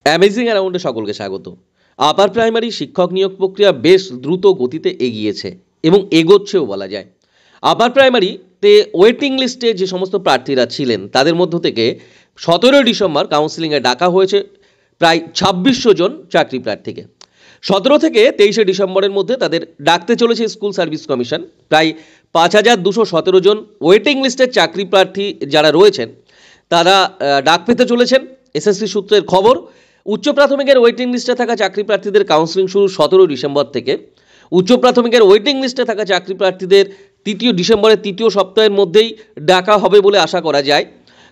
Amazing অ্যারাউন্ডে সকলকে স্বাগত। Upper primary শিক্ষক নিয়োগ প্রক্রিয়া বেশ দ্রুত গতিতে এগিয়েছে এবং এগোচ্ছেও বলা যায়। আপার প্রাইমারিতে ওয়েটিং লিস্টে যে সমস্ত প্রার্থীরা ছিলেন তাদের মধ্য থেকে 17 ডিসেম্বর কাউন্সিলিংয়ে ডাকা হয়েছে প্রায় 2600 জন চাকরি প্রার্থীকে। 17 থেকে 23 ডিসেম্বরের মধ্যে তাদের ডাকতে চলেছে স্কুল সার্ভিস কমিশন। প্রায় 5217 জন ওয়েটিং লিস্টের চাকরি প্রার্থী যারা রয়েছেন তারা ডাক পেতে চলেছেন। এসএসসি সূত্রের খবর, উচ্চ প্রাথমিকের ওয়েটিং লিস্টে থাকা চাকরি প্রার্থীদের কাউন্সিলিং শুরু 17 ডিসেম্বর থেকে। উচ্চ প্রাথমিকের ওয়েটিং লিস্টে থাকা চাকরি প্রার্থীদের 3 ডিসেম্বরের তৃতীয় সপ্তাহের মধ্যেই ডাকা হবে বলে আশা করা যায়।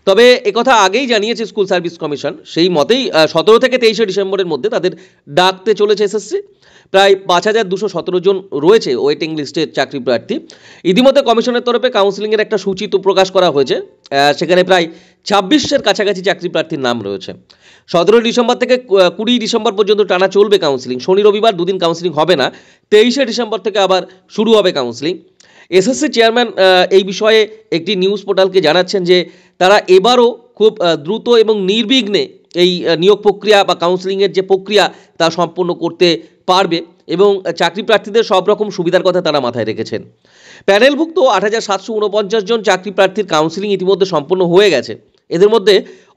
তবে একথা আগেই জানিয়েছে স্কুল সার্ভিস কমিশন, সেই মতেই 17 থেকে 23 ডিসেম্বরের মধ্যে তাদের ডাকতে চলেছে এসএসসি। প্রায় 5217 জন রয়েছে ওয়েটিং লিস্টের চাকরি প্রার্থী। ইতিমধ্যে কমিশনের তরফে কাউন্সিলিংয়ের একটা সূচি তো প্রকাশ করা হয়েছে, সেখানে প্রায় 2600-এর কাছাকাছি চাকরি প্রার্থীর নাম রয়েছে। 17 ডিসেম্বর থেকে 20 ডিসেম্বর পর্যন্ত টানা চলবে কাউন্সিলিং। শনি রবিবার দুদিন কাউন্সিলিং হবে না, 23 ডিসেম্বর থেকে আবার শুরু হবে কাউন্সিলিং। এসএসসি চেয়ারম্যান এই বিষয়ে একটি নিউজ পোর্টালকে জানাচ্ছেন যে তারা এবারও খুব দ্রুত এবং নির্বিঘ্নে এই নিয়োগ প্রক্রিয়া বা কাউন্সিলিংয়ের যে প্রক্রিয়া তা সম্পন্ন করতে পারবে এবং চাকরি প্রার্থীদের সব রকম সুবিধার কথা তারা মাথায় রেখেছেন। প্যানেলভুক্ত 8749 জন চাকরি প্রার্থীর কাউন্সিলিং ইতিমধ্যে সম্পন্ন হয়ে গেছে। এদের মধ্যে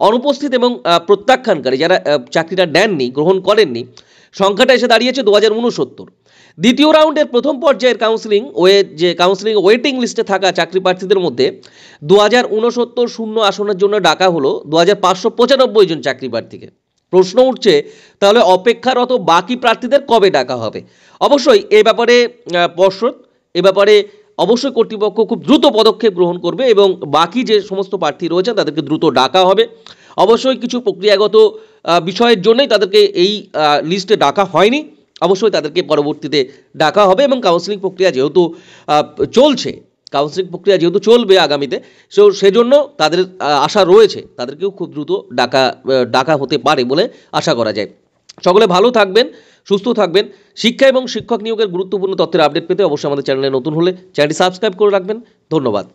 অনুপস্থিত এবং প্রত্যাখ্যানকারী যারা চাকরিটা নেননি, গ্রহণ করেননি, সংখ্যাটা এসে দাঁড়িয়েছে 2069। দ্বিতীয় রাউন্ডের প্রথম পর্যায়ের কাউন্সিলিং ওয়েটিং লিস্টে থাকা চাকরি প্রার্থীদের মধ্যে 2069 শূন্য আসনের জন্য ডাকা হলো 2595 জন চাকরি প্রার্থীকে। প্রশ্ন উঠছে, তাহলে অপেক্ষারত বাকি প্রার্থীদের কবে ডাকা হবে? অবশ্যই এ ব্যাপারে পর্ষদ, এ ব্যাপারে অবশ্যই কর্তৃপক্ষ খুব দ্রুত পদক্ষেপ গ্রহণ করবে এবং বাকি যে সমস্ত প্রার্থী রয়েছেন তাদেরকে দ্রুত ডাকা হবে। অবশ্যই কিছু প্রক্রিয়াগত বিষয়ের জন্যই তাদেরকে এই লিস্টে ডাকা হয়নি, অবশ্যই তাদেরকে পরবর্তীতে ডাকা হবে এবং কাউন্সিলিং প্রক্রিয়া যেহেতু চলবে আগামীতে, সেজন্য তাদের আশা রয়েছে তাদেরকেও খুব দ্রুত ডাকা হতে পারে বলে আশা করা যায়। সকলে ভালো থাকবেন, সুস্থ থাকবেন। শিক্ষা এবং শিক্ষক নিয়োগের গুরুত্বপূর্ণ তথ্যের আপডেট পেতে অবশ্যই আমাদের চ্যানেলে নতুন হলে চ্যানেলটি সাবস্ক্রাইব করে রাখবেন। ধন্যবাদ।